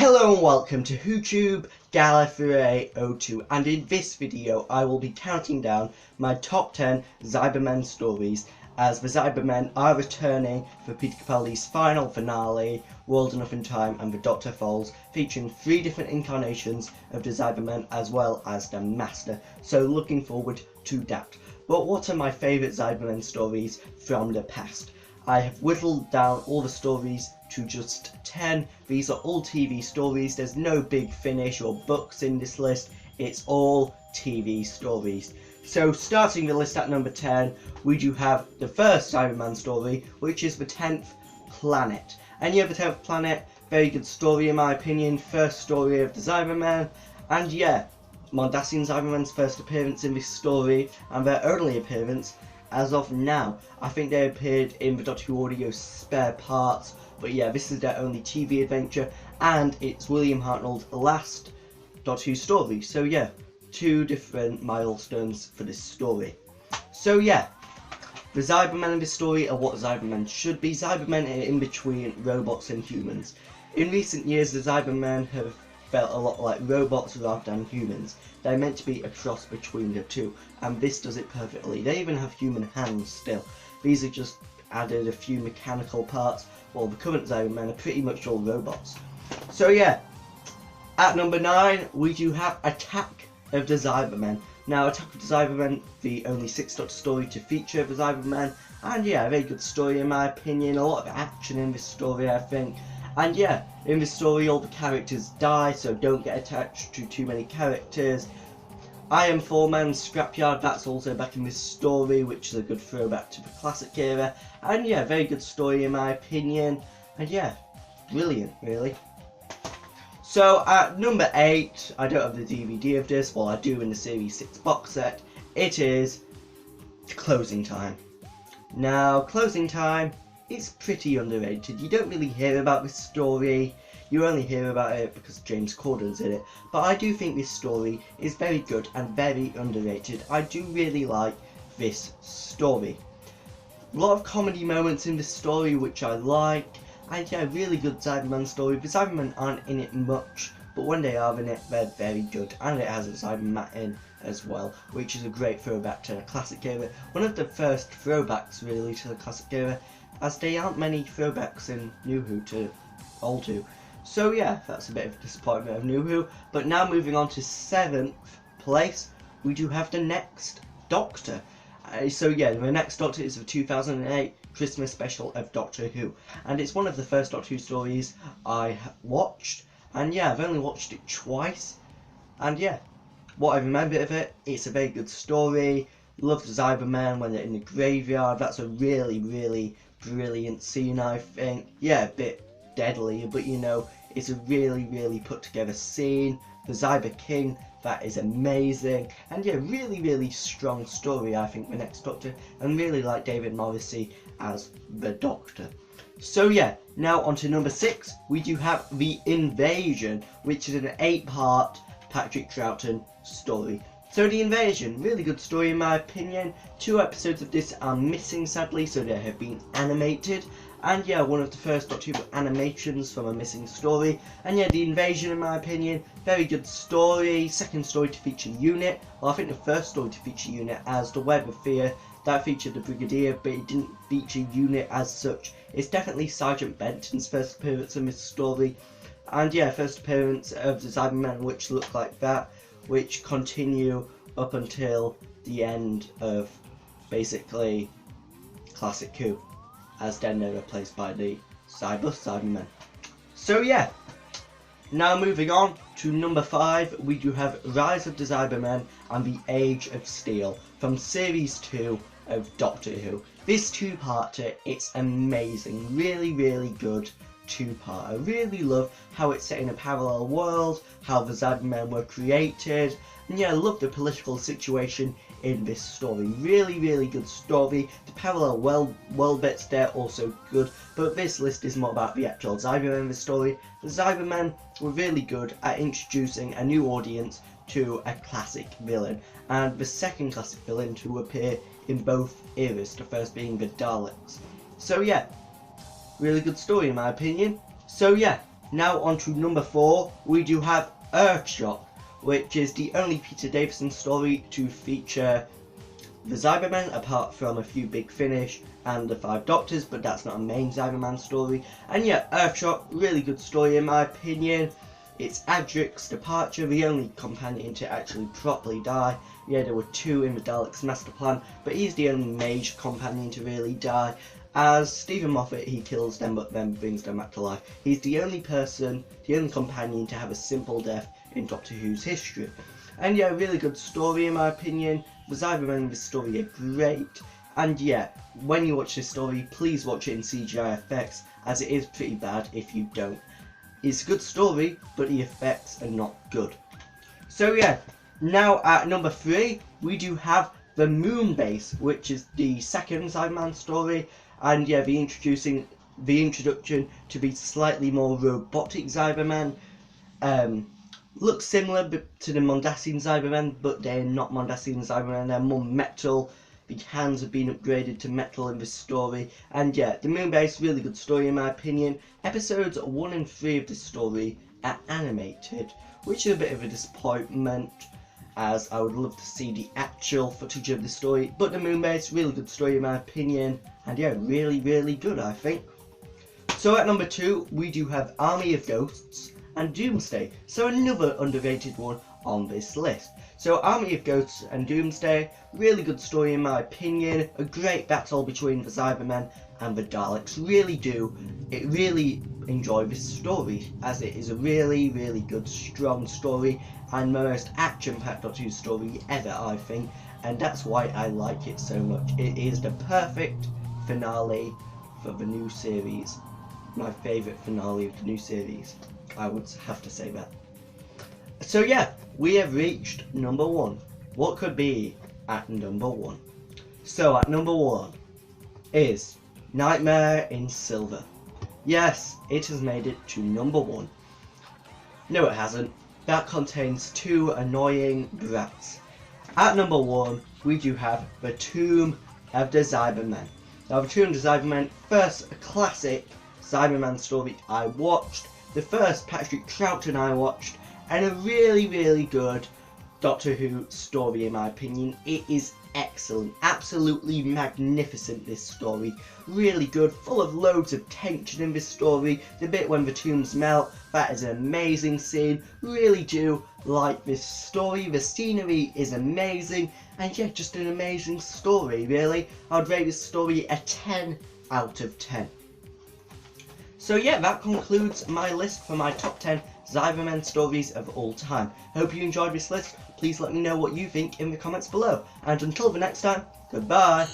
Hello and welcome to YouTube Gallifrey02, and in this video I will be counting down my top 10 Cybermen stories, as the Cybermen are returning for Peter Capaldi's final finale, World Enough in Time and the Doctor Falls, featuring 3 different incarnations of the Cybermen as well as the Master, so looking forward to that. But what are my favourite Cybermen stories from the past? I have whittled down all the stories to just 10. These are all TV stories. There's no big finish or books in this list. It's all TV stories. So starting the list at number 10, we do have the first Cyberman story, which is the 10th Planet. And yeah, the 10th Planet, very good story in my opinion. First story of the Cybermen. And yeah, Mondasian Cybermen's first appearance in this story, and their only appearance as of now. I think they appeared in the Doctor Who audio spare parts, but yeah, this is their only TV adventure, and it's William Hartnell's last Doctor Who story. So yeah, 2 different milestones for this story. So yeah, the Cybermen in this story are what Cybermen should be. Cybermen are in between robots and humans. In recent years, the Cybermen have felt a lot like robots rather than humans. They're meant to be a cross between the two, and this does it perfectly. They even have human hands still. These are just added a few mechanical parts, while the current Cybermen are pretty much all robots. So yeah, at number 9 we do have Attack of the Cybermen. Now Attack of the Cybermen, the only 6th Doctor story to feature the Cybermen, and yeah, a very good story in my opinion. A lot of action in this story, I think. And yeah, in this story all the characters die, so don't get attached to too many characters. Iron Foreman's Scrapyard, that's also back in this story, which is a good throwback to the classic era. And yeah, very good story in my opinion. And yeah, brilliant really. So at number 8, I don't have the DVD of this, well I do in the Series 6 box set. It is Closing Time. Now Closing Time, it's pretty underrated. You don't really hear about this story. You only hear about it because James Corden's in it. But I do think this story is very good and very underrated. I do really like this story. A lot of comedy moments in this story which I like. And yeah, really good Cyberman story. The Cybermen aren't in it much, but when they are in it, they're very good. And it has a Cyberman in as well, which is a great throwback to the classic era. One of the first throwbacks really to the classic era, as there aren't many throwbacks in New Who to Old Who. So yeah, that's a bit of a disappointment of New Who. But now moving on to 7th place, we do have the next Doctor. So yeah, the next Doctor is the 2008 Christmas special of Doctor Who. And it's one of the first Doctor Who stories I watched. And yeah, I've only watched it twice. And yeah, what I remember of it, it's a very good story. Love the Cybermen when they're in the graveyard. That's a really, really brilliant scene, I think. Yeah, a bit deadly, but you know, it's a really, really put together scene. The Cyber King, that is amazing. And yeah, really, really strong story, I think, the next Doctor. And really like David Morrissey as the Doctor. So yeah, now on to number 6, we do have The Invasion, which is an 8-part Patrick Troughton story. So The Invasion, really good story in my opinion. 2 episodes of this are missing sadly, so they have been animated. And yeah, one of the first Doctor Who animations from a missing story. And yeah, The Invasion in my opinion, very good story. Second story to feature Unit. Well, I think the first story to feature Unit as The Web of Fear. That featured the Brigadier, but it didn't feature Unit as such. It's definitely Sergeant Benton's first appearance in this story. And yeah, first appearance of the Cybermen, which look like that, which continue up until the end of basically Classic Who, as then they're replaced by the Cybermen. So yeah, now moving on to number 5, we do have Rise of the Cybermen and the Age of Steel from Series 2 of Doctor Who. This 2-parter, it's amazing, really, really good 2-part. I really love how it's set in a parallel world, how the Cybermen were created, and yeah, I love the political situation in this story. Really, really good story. The parallel world bits there also good, but this list is more about the actual Cybermen in the story. The Cybermen were really good at introducing a new audience to a classic villain, and the second classic villain to appear in both eras, the first being the Daleks. So yeah, really good story in my opinion. So yeah, Now on to number 4, we do have Earthshock, which is the only Peter Davison story to feature the Cybermen, apart from a few Big Finish and the 5 Doctors, but that's not a main Cyberman story. And yeah, Earthshock, really good story in my opinion. It's Adric's departure, the only companion to actually properly die. Yeah, there were 2 in the Daleks' master plan, but he's the only major companion to really die. As Stephen Moffat, he kills them but then brings them back to life. He's the only person, the only companion to have a simple death in Doctor Who's history. And yeah, really good story in my opinion. The Cybermen in this story are great. And yeah, when you watch this story, please watch it in CGI effects, as it is pretty bad if you don't. It's a good story, but the effects are not good. So yeah, now at number 3, we do have the Moonbase, which is the second Cyberman story. And yeah, the introduction to the slightly more robotic Cybermen. Looks similar to the Mondasian Cybermen, but they're not Mondasian Cybermen, they're more metal. The hands have been upgraded to metal in this story. And yeah, the Moonbase, really good story in my opinion. Episodes 1 and 3 of this story are animated, which is a bit of a disappointment, as I would love to see the actual footage of the story. But the Moonbase, really good story in my opinion. And yeah, really, really good, I think. So at number 2, we do have Army of Ghosts and Doomsday. So another underrated one on this list. So Army of Ghosts and Doomsday, really good story in my opinion. A great battle between the Cybermen and the Daleks. Really enjoy this story, as it is a really, really good, strong story, and the most action-packed Doctor Who story ever, I think. And that's why I like it so much. It is the perfect finale for the new series. My favourite finale of the new series. I would have to say that. So yeah, we have reached number 1. What could be at number 1? So at number 1 is Nightmare in Silver. Yes, it has made it to number 1. No, it hasn't. That contains 2 annoying brats. At number 1, we do have The Tomb of the Cybermen. Now, The Tomb of the Cybermen, first a classic Cyberman story I watched, the first Patrick Troughton I watched, and a really, really good Doctor Who story in my opinion. It is excellent, absolutely magnificent, this story. Really good, full of loads of tension in this story. The bit when the tombs melt, that is an amazing scene. Really do like this story. The scenery is amazing, and yeah, just an amazing story, really. I would rate this story a 10 out of 10. So yeah, that concludes my list for my top 10 Cybermen stories of all time. Hope you enjoyed this list. Please let me know what you think in the comments below. And until the next time, goodbye.